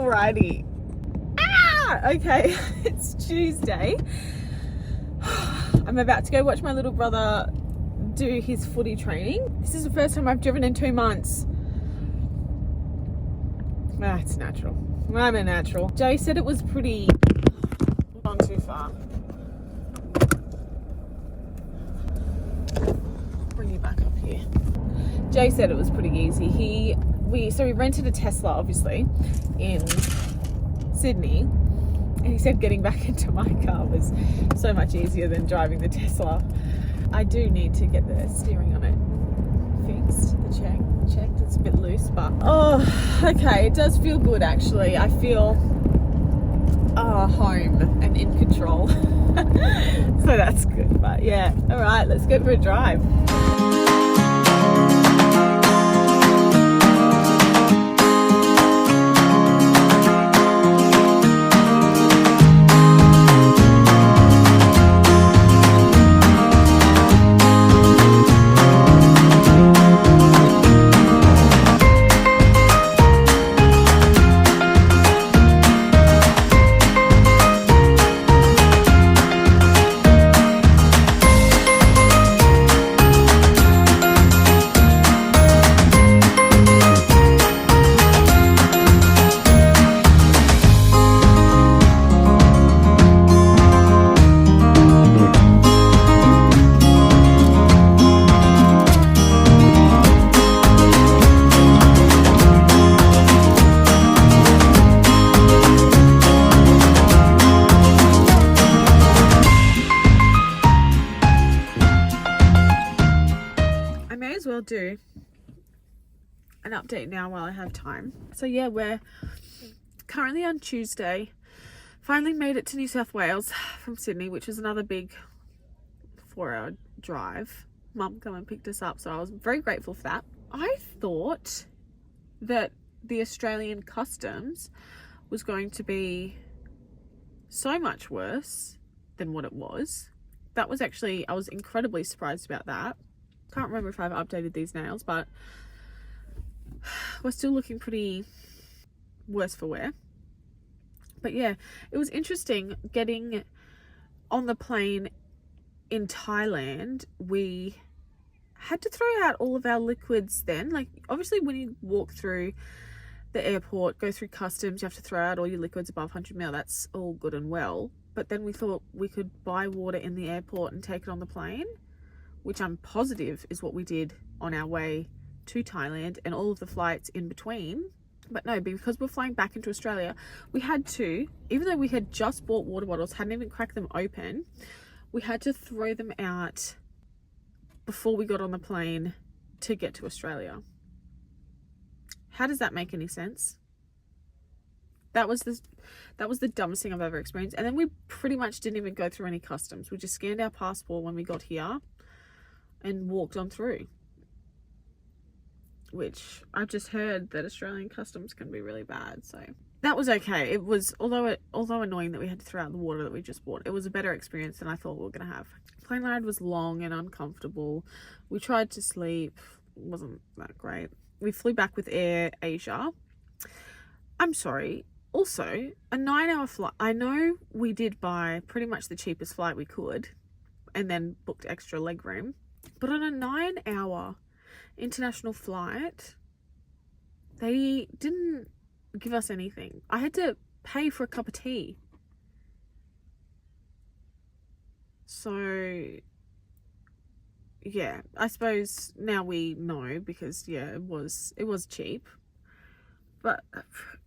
Alrighty. Okay, it's Tuesday. I'm about to go watch my little brother do his footy training. This is the first time I've driven in 2 months. It's natural. I'm a natural. Jay said it was pretty... Gone too far. Bring you back up here. Jay said it was pretty easy. We rented a Tesla, obviously, in Sydney. And he said getting back into my car was so much easier than driving the Tesla. I do need to get the steering on it fixed, checked. It's a bit loose, but okay, it does feel good actually. I feel home and in control. So that's good. But yeah, all right, let's go for a drive. Do an update now while I have time. So yeah, we're currently on Tuesday. Finally made it to New South Wales from Sydney, which was another big 4-hour drive. Mum come and picked us up, so I was very grateful for that. I thought that the Australian customs was going to be so much worse than what it was. That was actually, I was incredibly surprised about that. Can't remember if I've updated these nails, but we're still looking pretty worse for wear. But yeah, it was interesting getting on the plane in Thailand. We had to throw out all of our liquids then. Like, obviously when you walk through the airport, go through customs, you have to throw out all your liquids above 100 ml. That's all good and well. But then we thought we could buy water in the airport and take it on the plane, which I'm positive is what we did on our way to Thailand and all of the flights in between. But no, because we're flying back into Australia, we had to, even though we had just bought water bottles, hadn't even cracked them open, we had to throw them out before we got on the plane to get to Australia. How does that make any sense? That was the dumbest thing I've ever experienced. And then we pretty much didn't even go through any customs. We just scanned our passport when we got here and walked on through, which I've just heard that Australian customs can be really bad. So that was okay. It was, although annoying that we had to throw out the water that we just bought, it was a better experience than I thought we were going to have. Plane ride was long and uncomfortable. We tried to sleep. It wasn't that great. We flew back with Air Asia. I'm sorry. Also, a 9-hour flight. I know we did buy pretty much the cheapest flight we could and then booked extra leg room. But on a 9-hour international flight, they didn't give us anything. I had to pay for a cup of tea. So, yeah, I suppose now we know because, yeah, it was cheap. But a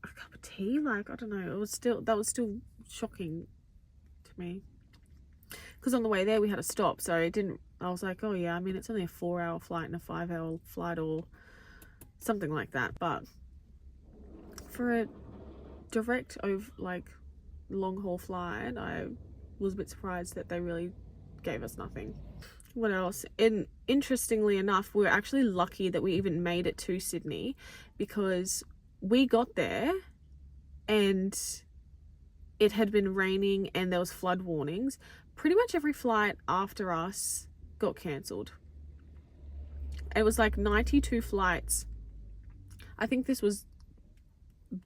cup of tea, like, I don't know, that was still shocking to me. Because on the way there we had to stop, so I was like, oh yeah, I mean, it's only a 4-hour flight and a 5-hour flight or something like that. But for a direct long haul flight, I was a bit surprised that they really gave us nothing. What else? And interestingly enough, we were actually lucky that we even made it to Sydney, because we got there and it had been raining and there was flood warnings. Pretty much every flight after us got cancelled. It was like 92 flights. I think this was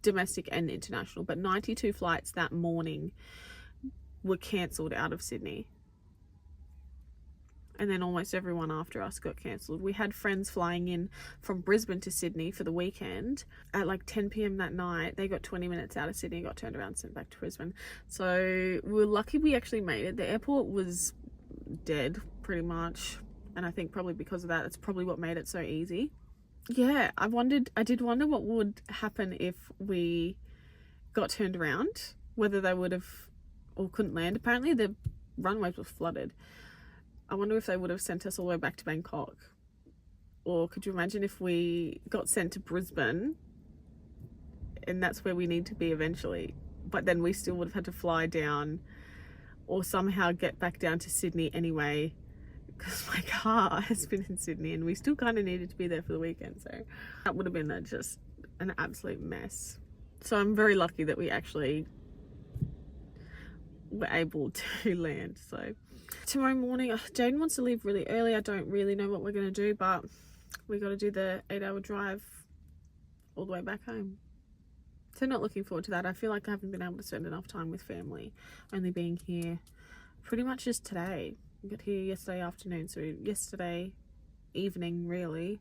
domestic and international, but 92 flights that morning were cancelled out of Sydney. And then almost everyone after us got cancelled. We had friends flying in from Brisbane to Sydney for the weekend at like 10 p.m. that night. They got 20 minutes out of Sydney, got turned around and sent back to Brisbane. So we were lucky we actually made it. The airport was dead pretty much. And I think probably because of that, that's probably what made it so easy. Yeah, I did wonder what would happen if we got turned around, whether they would have or couldn't land. Apparently the runways were flooded. I wonder if they would have sent us all the way back to Bangkok. Or could you imagine if we got sent to Brisbane and that's where we need to be eventually, but then we still would have had to fly down or somehow get back down to Sydney anyway, because my car has been in Sydney and we still kind of needed to be there for the weekend. So that would have been just an absolute mess. So I'm very lucky that we actually were able to land. So tomorrow morning, Jaiden wants to leave really early. I don't really know what we're going to do, but we got to do the 8-hour drive all the way back home. So not looking forward to that. I feel like I haven't been able to spend enough time with family, only being here pretty much just today. We got here yesterday afternoon, so yesterday evening really,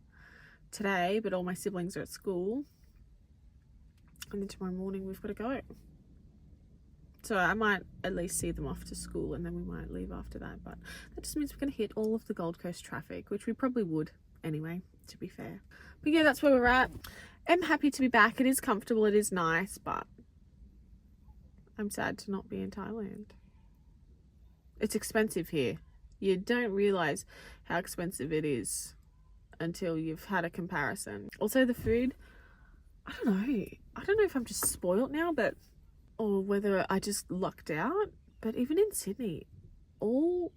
today, but all my siblings are at school. And then tomorrow morning we've got to go. So I might at least see them off to school and then we might leave after that. But that just means we're going to hit all of the Gold Coast traffic, which we probably would anyway, to be fair. But yeah, that's where we're at. I'm happy to be back. It is comfortable, it is nice, but I'm sad to not be in Thailand. It's expensive here. You don't realise how expensive it is until you've had a comparison. Also the food, I don't know if I'm just spoiled now, or whether I just lucked out, but even in Sydney, all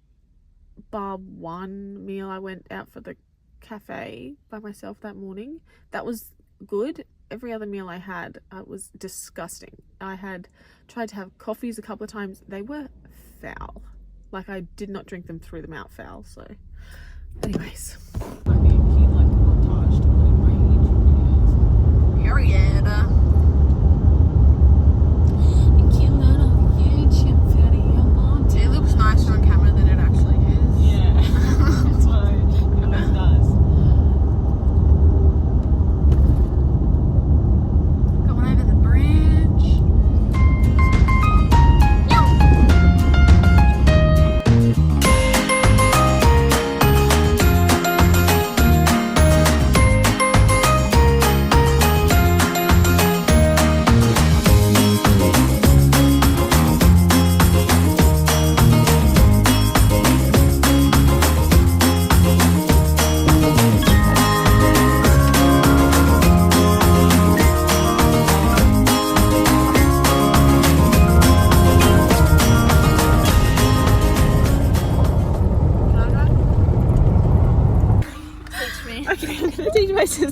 bar one meal, I went out for the cafe by myself that morning. That was good. Every other meal I had was disgusting. I had tried to have coffees a couple of times. They were foul. Like I did not drink them, threw them out foul. So anyways. Period. It looks nicer on camera than it actually is. Yeah, that's what it does. Going over the bridge.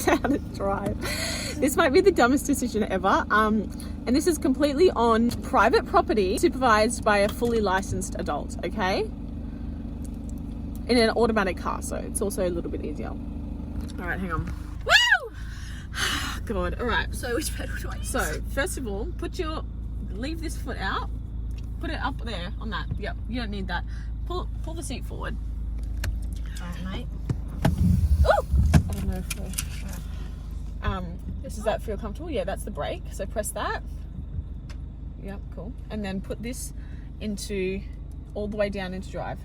How to drive. This might be the dumbest decision ever, and this is completely on private property supervised by a fully licensed adult, okay, in an automatic car, so it's also a little bit easier. All right, hang on. Woo! God. All right, so which pedal do I use? So first of all, leave this foot out, put it up there on that. Yep, you don't need that. Pull the seat forward. All right, mate. Oh, I don't know if does that feel comfortable? Yeah, that's the brake. So press that. Yep, cool. And then put this into all the way down into drive.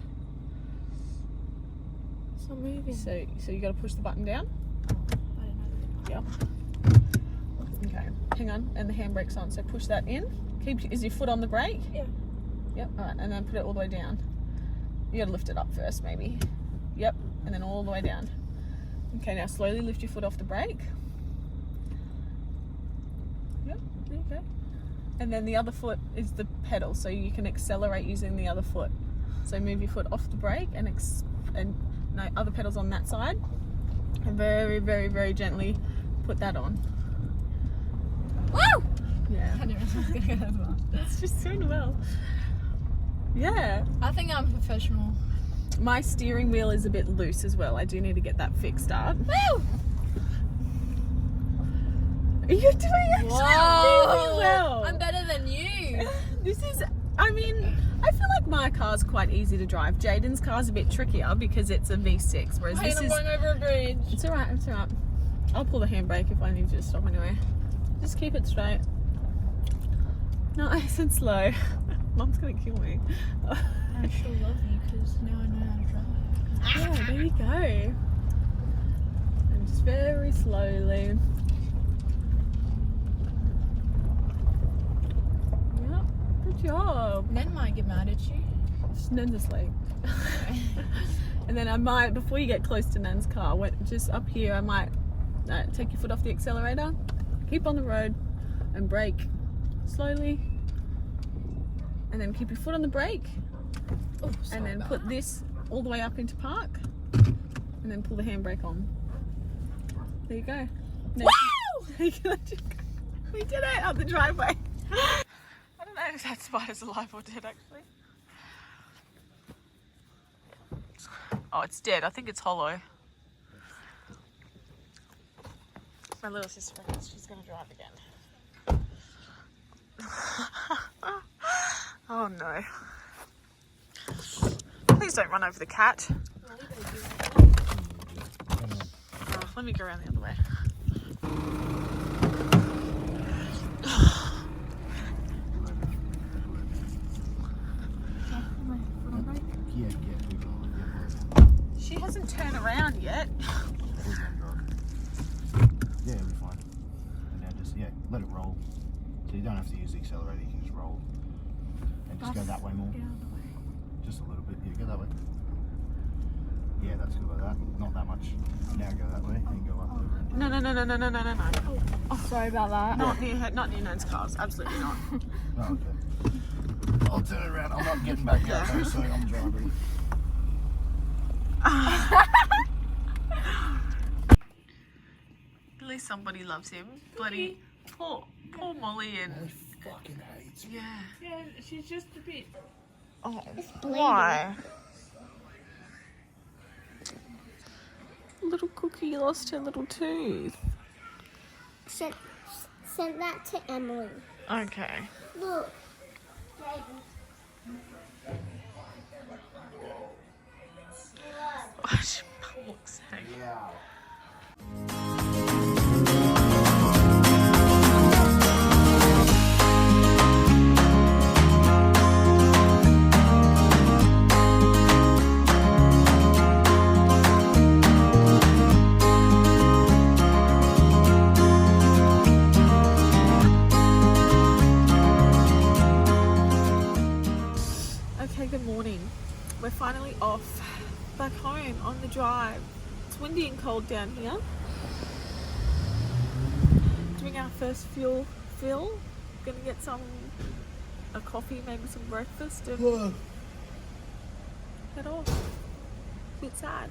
It's not moving. So you got to push the button down. I don't know. Yep. Okay. Hang on, and the handbrake's on. So push that in. Is your foot on the brake? Yeah. Yep. All right, and then put it all the way down. You got to lift it up first, maybe. Yep. And then all the way down. Okay, now slowly lift your foot off the brake. Yep, there you go. And then the other foot is the pedal, so you can accelerate using the other foot. So move your foot off the brake and other pedals on that side. And very, very, very gently put that on. Woo! Yeah. I didn't realize I was going to go as well. That's just going well. Yeah. I think I'm professional. My steering wheel is a bit loose as well. I do need to get that fixed up. Woo! You're doing actually really well. I'm better than you. This is, I mean, I feel like my car's quite easy to drive. Jaiden's car's a bit trickier because it's a V6, whereas Wait, I'm going over a bridge. It's alright, it's alright. I'll pull the handbrake if I need you to stop anyway. Just keep it straight. Nice and slow. Mum's gonna kill me. I sure love you because now I know how to drive. Yeah, there you go. And just very slowly. Yep, good job. Nen might get mad at you. Nen's asleep. And then I might, before you get close to Nen's car, just up here, I might take your foot off the accelerator, keep on the road, and brake slowly. And then keep your foot on the brake. Oh, and then put this all the way up into park. And then pull the handbrake on. There you go. Now we did it up the driveway. I don't know if that spider's alive or dead actually. Oh, it's dead. I think it's hollow. My little sister reckons she's going to drive again. Oh no. Please don't run over the cat. Oh, let me go around the other way. She hasn't turned around yet. Yeah, it'll be fine. And now just, let it roll. So you don't have to use the accelerator, you can just roll. And just go that way more. Get out of the way. Just a little bit, go that way. Yeah, that's good like that. Not that much. Now go that way and go up over. No. Oh, sorry about that. Not near Nan's cars. Absolutely not. Oh, okay. I'll turn it around. I'm not getting back out though, so I'm driving. At least somebody loves him. Bloody poor Molly and He fucking hates me. Yeah, she's just a bit. oh, why? Little Cookie lost her little tooth. Send that to Emily. Okay. Look. Watch looks sick. Yeah. Okay, good morning. We're finally off back home on the drive. It's windy and cold down here. Doing our first fuel fill. Gonna get a coffee, maybe some breakfast and head off. Bit sad.